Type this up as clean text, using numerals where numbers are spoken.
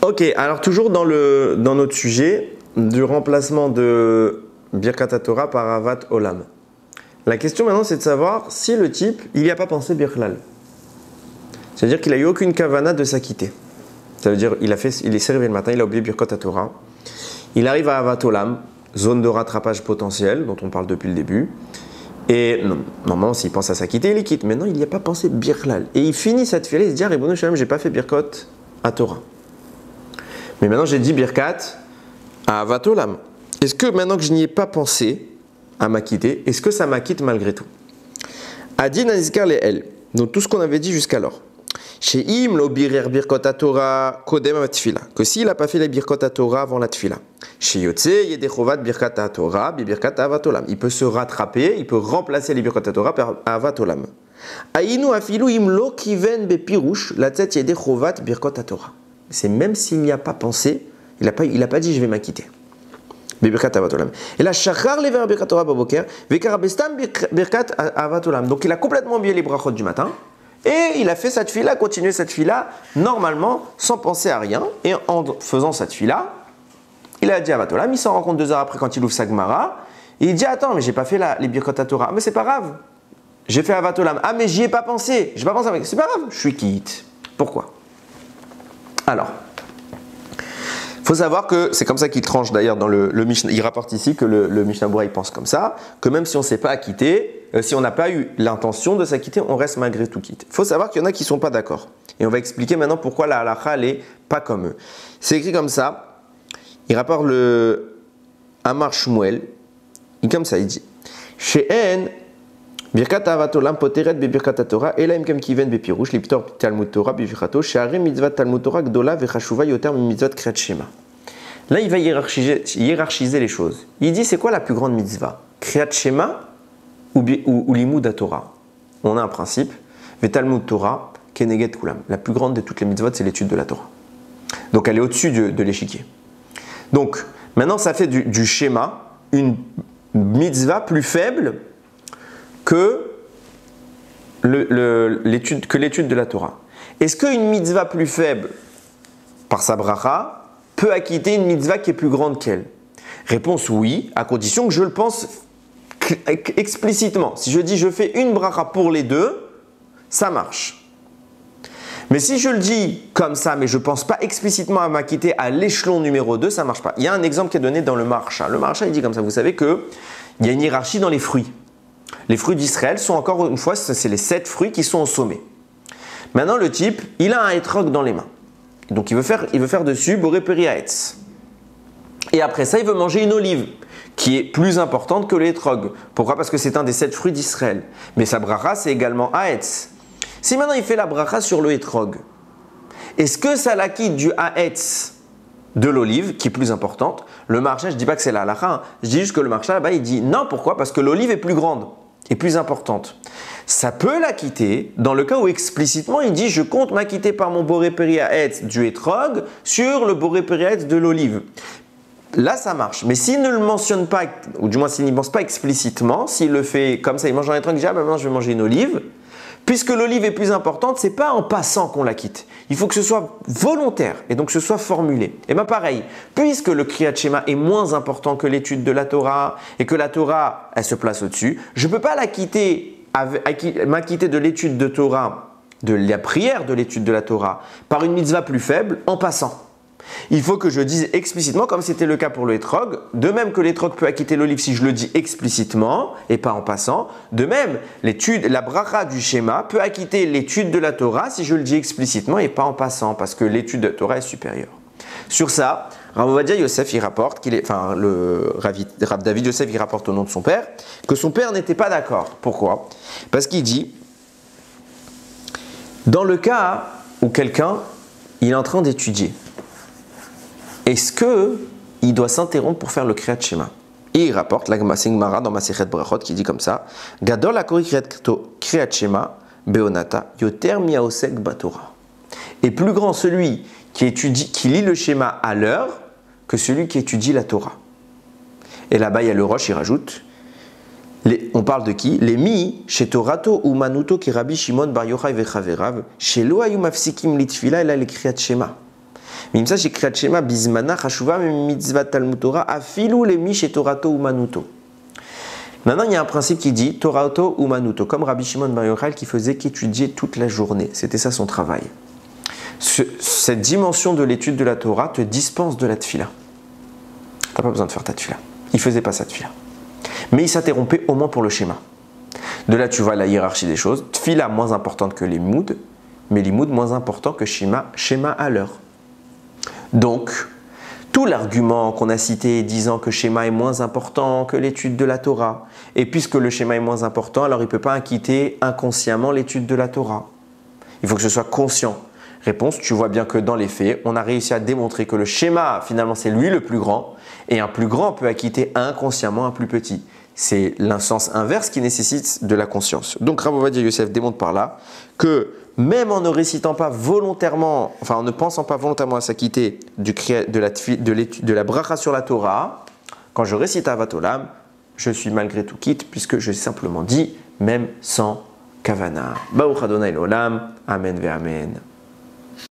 Ok, alors toujours dans notre sujet du remplacement de Birkat Torah par Avat Olam. La question maintenant c'est de savoir si le type, il n'y a pas pensé Birklal. C'est-à-dire qu'il n'a eu aucune kavana de s'acquitter. Ça veut dire il est servi le matin, il a oublié Birkat Torah. Il arrive à Avat Olam, zone de rattrapage potentiel dont on parle depuis le début. Et non, normalement s'il pense à s'acquitter, il quitte. Mais non, il n'y a pas pensé Birklal. Et il finit cette fila, il se dit, ah, Ribono Shalom, j'ai pas fait Birkot à Torah. Mais maintenant j'ai dit Birkat à Avat Olam. Est-ce que maintenant que je n'y ai pas pensé à m'acquitter, est-ce que ça m'acquitte malgré tout? Adin Anizkar le El. Donc tout ce qu'on avait dit jusqu'alors. Chez Im lo birer Birkot à Torah kodem à Tfila. Que s'il n'a pas fait les Birkot à Torah avant la Tfila. Chez Yotze Yedechovat Birkat à Torah bi Birkat à Avat Olam. Il peut se rattraper, il peut remplacer les Birkot à Torah par Avat Olam. Aïnu afilu im lo kiven be pirouche la tête Yedechovat Birkot à Torah. C'est même s'il n'y a pas pensé, il n'a pas dit je vais m'acquitter. Birkat Avat Olam. Et là, Shachar lever Birkat Torah baboker, vekarabestam Birkat Avat Olam. Donc il a complètement oublié les brachot du matin et il a fait cette fila, continué cette fila normalement sans penser à rien. Et en faisant cette fila, il a dit Avat Olam. Il s'en rend compte 2 heures après quand il ouvre sa Gemara. Et il dit attends, mais j'ai pas fait les Birkat Torah. Mais c'est pas grave. J'ai fait Avat Olam. Ah mais j'y ai pas pensé. J'ai pas pensé. C'est pas grave. Je suis quitte. Pourquoi? Alors, il faut savoir que c'est comme ça qu'il tranche d'ailleurs dans le Mishnah. Il rapporte ici que le Mishnah Berurah pense comme ça, que même si on ne s'est pas acquitté, si on n'a pas eu l'intention de s'acquitter, on reste malgré tout quitte. Il faut savoir qu'il y en a qui ne sont pas d'accord. Et on va expliquer maintenant pourquoi la halakha n'est pas comme eux. C'est écrit comme ça. Il rapporte le Amar Shmuel. Il comme ça, il dit She'en Birkat Avat Olam poteret be Birkat Torah ela imkem kiven be pirouche liptor Talmud Torah be Birkato she'arim mitzvat Talmud Torah gdola vechashuva yoter mitzvat Kriyat Shema. Là, il va hiérarchiser les choses. Il dit c'est quoi la plus grande mitzvah? Kriyat Shema ou Limud Torah? On a un principe. Ve Talmud Torah keneget kulam. La plus grande de toutes les mitzvot, c'est l'étude de la Torah. Donc elle est au-dessus de l'échiquier. Donc maintenant, ça fait du schéma une mitzvah plus faible que l'étude de la Torah. Est-ce qu'une mitzvah plus faible, par sa bracha, peut acquitter une mitzvah qui est plus grande qu'elle? Réponse oui, à condition que je le pense explicitement. Si je dis je fais une bracha pour les deux, ça marche. Mais si je le dis comme ça, mais je ne pense pas explicitement à m'acquitter à l'échelon numéro 2, ça ne marche pas. Il y a un exemple qui est donné dans le Maharsha. Le Maharsha, il dit comme ça, vous savez qu'il y a une hiérarchie dans les fruits. Les fruits d'Israël sont encore une fois, c'est les 7 fruits qui sont au sommet. Maintenant, le type, il a un etrog dans les mains. Donc, il veut faire dessus boré peri haetz. Et après ça, il veut manger une olive qui est plus importante que l'étrog. Pourquoi? Parce que c'est un des 7 fruits d'Israël. Mais sa bracha, c'est également haetz. Si maintenant il fait la bracha sur le etrog, est-ce que ça l'acquitte du haetz de l'olive, qui est plus importante? Le marcha, je ne dis pas que c'est la halakha, hein. Je dis juste que le marcha là-bas, il dit non, pourquoi? Parce que l'olive est plus grande et plus importante. Ça peut l'acquitter dans le cas où explicitement il dit je compte m'acquitter par mon boré peri haetz du etrog sur le boré peri haetz de l'olive. Là, ça marche. Mais s'il ne le mentionne pas, ou du moins s'il n'y pense pas explicitement, s'il le fait comme ça, il mange un etrog, il dit ah ben maintenant je vais manger une olive. Puisque l'olive est plus importante, ce n'est pas en passant qu'on la quitte. Il faut que ce soit volontaire et donc que ce soit formulé. Et bien pareil, puisque le Kriyat Shema est moins important que l'étude de la Torah et que la Torah, elle se place au-dessus, je ne peux pas m'acquitter de l'étude de Torah, de la prière de l'étude de la Torah, par une mitzvah plus faible en passant. Il faut que je dise explicitement, comme c'était le cas pour le etrog, de même que l'étrog peut acquitter l'olive si je le dis explicitement et pas en passant, de même la bracha du schéma peut acquitter l'étude de la Torah si je le dis explicitement et pas en passant, parce que l'étude de la Torah est supérieure. Sur ça, Rav Ovadia Yosef il rapporte le Rav David Yosef il rapporte au nom de son père que son père n'était pas d'accord. Pourquoi? Parce qu'il dit dans le cas où quelqu'un il est en train d'étudier, est-ce qu'il doit s'interrompre pour faire le Kriyat Shema? Et il rapporte la Gemara dans Masechet Brachot qui dit comme ça Gadol akori Kriyat Shema beonata yoter miaosek batora. Et plus grand celui qui lit le schéma à l'heure que celui qui étudie la Torah. Et là-bas, il y a le Rosh, il rajoute on parle de qui? Les mi chez Torato ou Manuto qui Rabbi Shimon Bar Yochai vechaverav chez lo ayu mafsikim litfila ela le Kriyat Shema. Mimsa shekriat shema bizmana chashuva mitzvat Talmud Torah afilu lemi shetorato umanuto. Maintenant, il y a un principe qui dit Torato umanuto, comme Rabbi Shimon Bar Yochai qui faisait qu'étudier toute la journée. C'était ça son travail. Cette dimension de l'étude de la Torah te dispense de la tfila. Tu n'as pas besoin de faire ta tfila. Il ne faisait pas sa tfila. Mais il s'interrompait au moins pour le schéma. De là, tu vois la hiérarchie des choses. Tfila moins importante que les moud, mais les moud moins important que schéma à l'heure. Donc, tout l'argument qu'on a cité disant que schéma est moins important que l'étude de la Torah, et puisque le schéma est moins important, alors il ne peut pas quitter inconsciemment l'étude de la Torah. Il faut que ce soit conscient. Réponse, tu vois bien que dans les faits, on a réussi à démontrer que le schéma, finalement, c'est lui le plus grand, et un plus grand peut acquitter inconsciemment un plus petit. C'est l'insens inverse qui nécessite de la conscience. Donc Rav Ovadia Yosef démontre par là que même en ne récitant pas volontairement, enfin en ne pensant pas volontairement à s'acquitter de la bracha sur la Torah, quand je récite Avat Olam, je suis malgré tout quitte puisque je simplement dit même sans kavana. Baruch Adonai l'olam, amen ve amen.